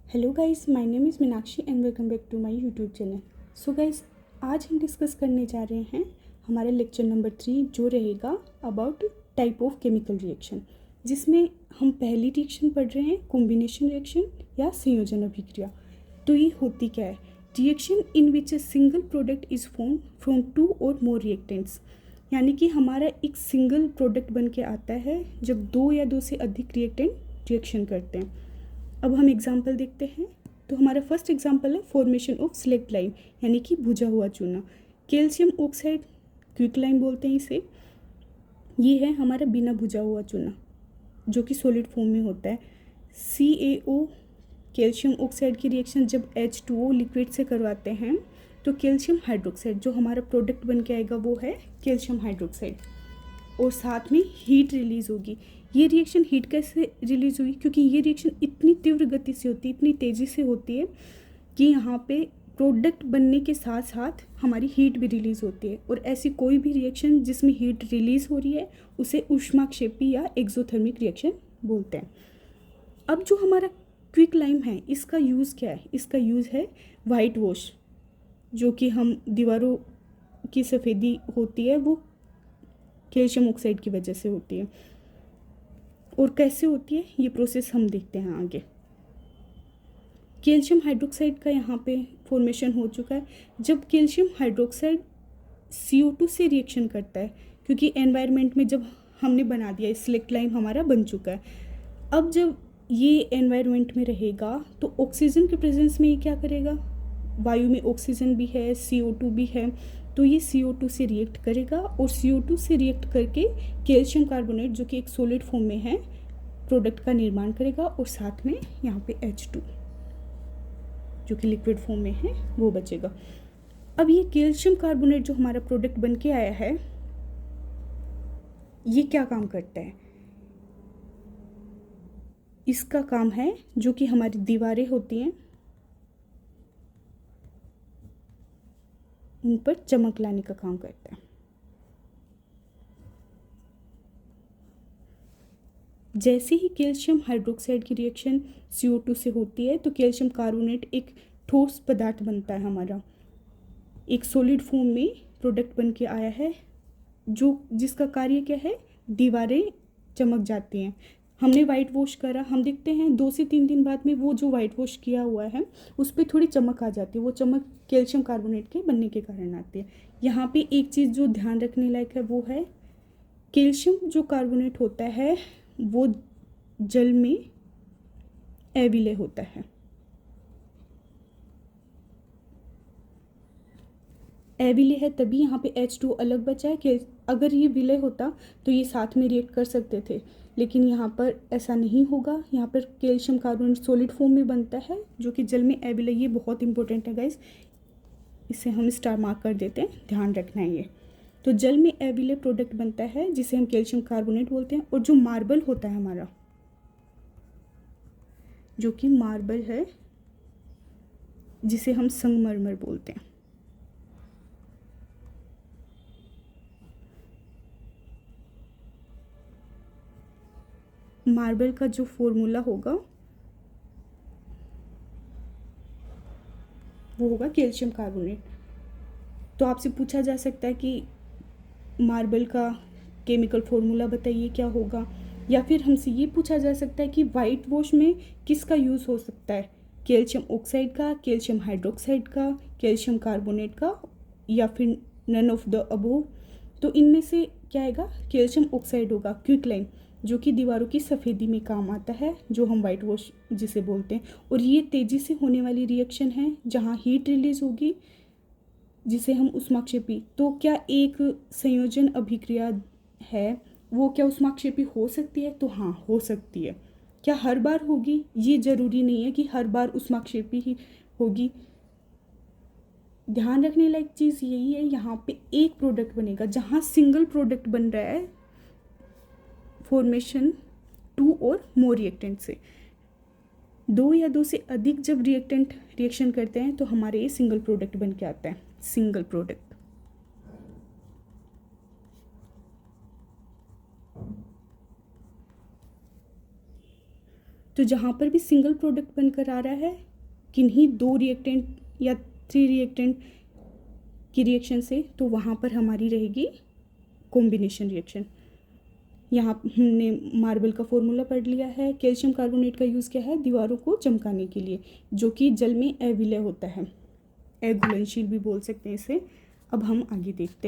Hello guys, my name is Meenakshi and welcome back to my YouTube channel. So guys, आज हम discuss करने जा रहे हैं हमारे लेक्चर नंबर 3 जो रहेगा about type of chemical reaction, जिसमें हम पहली रिएक्शन पढ़ रहे हैं कॉम्बिनेशन रिएक्शन या संयोजन अभिक्रिया। तो ये होती क्या है? Reaction in which a single product is form from 2 और मोर रिएक्टेंट्स, यानी कि हमारा एक सिंगल प्रोडक्ट बन के आता है जब 2 या 2 से अधिक रिएक्टेंट रिएक्शन करते हैं। अब हम एग्जाम्पल देखते हैं। तो हमारा फर्स्ट एग्जाम्पल है फॉर्मेशन ऑफ स्लेक्ट लाइम, यानी कि भुजा हुआ चूना। कैल्शियम ऑक्साइड क्विक लाइम बोलते हैं इसे। ये है हमारा बिना भुजा हुआ चूना जो कि सॉलिड फॉर्म में होता है। CaO कैल्शियम ऑक्साइड की रिएक्शन जब H2O लिक्विड से करवाते हैं तो कैल्शियम हाइड्रोक्साइड जो हमारा प्रोडक्ट बन के आएगा वो है कैल्शियम हाइड्रोक्साइड, और साथ में हीट रिलीज़ होगी। ये रिएक्शन हीट कैसे रिलीज़ हुई? क्योंकि ये रिएक्शन इतनी तीव्र गति से होती है, इतनी तेज़ी से होती है कि यहाँ पे प्रोडक्ट बनने के साथ साथ हमारी हीट भी रिलीज़ होती है। और ऐसी कोई भी रिएक्शन जिसमें हीट रिलीज़ हो रही है उसे ऊष्माक्षेपी या एक्सोथर्मिक रिएक्शन बोलते हैं। अब जो हमारा क्विक लाइम है इसका यूज़ क्या है? इसका यूज़ है वाइट वॉश, जो कि हम दीवारों की सफ़ेदी होती है वो कैल्शियम ऑक्साइड की वजह से होती है। और कैसे होती है ये प्रोसेस हम देखते हैं आगे। कैल्शियम हाइड्रोक्साइड का यहाँ पे फॉर्मेशन हो चुका है जब कैल्शियम हाइड्रोक्साइड CO2 से रिएक्शन करता है, क्योंकि एनवायरनमेंट में जब हमने बना दिया स्लेक्ट लाइम हमारा बन चुका है। अब जब ये एनवायरनमेंट में रहेगा तो ऑक्सीजन के प्रेजेंस में ये क्या करेगा? वायु में ऑक्सीजन भी है, CO2 भी है, तो ये CO2 से रिएक्ट करेगा और CO2 से रिएक्ट करके कैल्शियम कार्बोनेट जो कि एक सॉलिड फॉर्म में है प्रोडक्ट का निर्माण करेगा, और साथ में यहाँ पे H2 जो कि लिक्विड फॉर्म में है वो बचेगा। अब ये कैल्शियम कार्बोनेट जो हमारा प्रोडक्ट बन के आया है ये क्या काम करता है? इसका काम है जो कि हमारी दीवारें होती हैं उन पर चमक लाने का काम करता है। जैसे ही कैल्शियम हाइड्रोक्साइड की रिएक्शन CO2 से होती है तो कैल्शियम कार्बोनेट एक ठोस पदार्थ बनता है हमारा, एक सॉलिड फॉर्म में प्रोडक्ट बन के आया है जो जिसका कार्य क्या है? दीवारें चमक जाती हैं। हमने वाइट वॉश करा, हम देखते हैं 2 से 3 दिन बाद में वो जो वाइट वॉश किया हुआ है उस पर थोड़ी चमक आ जाती है। वो चमक कैल्शियम कार्बोनेट के बनने के कारण आती है। यहाँ पे एक चीज़ जो ध्यान रखने लायक है वो है कैल्शियम जो कार्बोनेट होता है वो जल में अविलय होता है। अविलय है तभी यहाँ पे H2 अलग बचा है कि अगर ये विलय होता तो ये साथ में रिएक्ट कर सकते थे, लेकिन यहाँ पर ऐसा नहीं होगा। यहाँ पर कैल्शियम कार्बोनेट सॉलिड फॉर्म में बनता है जो कि जल में अविलय। ये बहुत इंपॉर्टेंट है गाइस, इसे हम स्टार मार्क कर देते हैं, ध्यान रखना है ये। तो जल में अविलय प्रोडक्ट बनता है जिसे हम कैल्शियम कार्बोनेट बोलते हैं। और जो मार्बल होता है हमारा, जो कि मार्बल है जिसे हम संगमरमर बोलते हैं, मार्बल का जो फॉर्मूला होगा वो होगा कैल्शियम कार्बोनेट। तो आपसे पूछा जा सकता है कि मार्बल का केमिकल फॉर्मूला बताइए क्या होगा, या फिर हमसे ये पूछा जा सकता है कि वाइट वॉश में किसका यूज़ हो सकता है? कैल्शियम ऑक्साइड का, कैल्शियम हाइड्रोक्साइड का, कैल्शियम कार्बोनेट का, या फिर नन ऑफ द अबोव। तो इनमें से क्या आएगा? कैल्शियम ऑक्साइड होगा, क्विक लाइम, जो कि दीवारों की सफ़ेदी में काम आता है, जो हम वाइट वॉश जिसे बोलते हैं। और ये तेज़ी से होने वाली रिएक्शन है जहाँ हीट रिलीज होगी जिसे हम ऊष्माक्षेपी। तो क्या एक संयोजन अभिक्रिया है वो क्या ऊष्माक्षेपी हो सकती है? तो हाँ, हो सकती है। क्या हर बार होगी? ये ज़रूरी नहीं है कि हर बार ऊष्माक्षेपी ही होगी। ध्यान रखने लायक चीज़ यही है, यहाँ पे एक प्रोडक्ट बनेगा जहाँ सिंगल प्रोडक्ट बन रहा है फॉर्मेशन 2 और मोर रिएक्टेंट से। 2 या 2 से अधिक जब रिएक्टेंट रिएक्शन करते हैं तो हमारे ये सिंगल प्रोडक्ट बन के आता है, सिंगल प्रोडक्ट। तो जहाँ पर भी सिंगल प्रोडक्ट बनकर आ रहा है किन्हीं 2 रिएक्टेंट या 3 रिएक्टेंट की रिएक्शन से, तो वहाँ पर हमारी रहेगी कॉम्बिनेशन रिएक्शन। यहाँ हमने मार्बल का फॉर्मूला पढ़ लिया है। कैल्शियम कार्बोनेट का यूज़ क्या है, दीवारों को चमकाने के लिए, जो कि जल में अविलय होता है, अघुलनशील भी बोल सकते हैं इसे। अब हम आगे देखते हैं।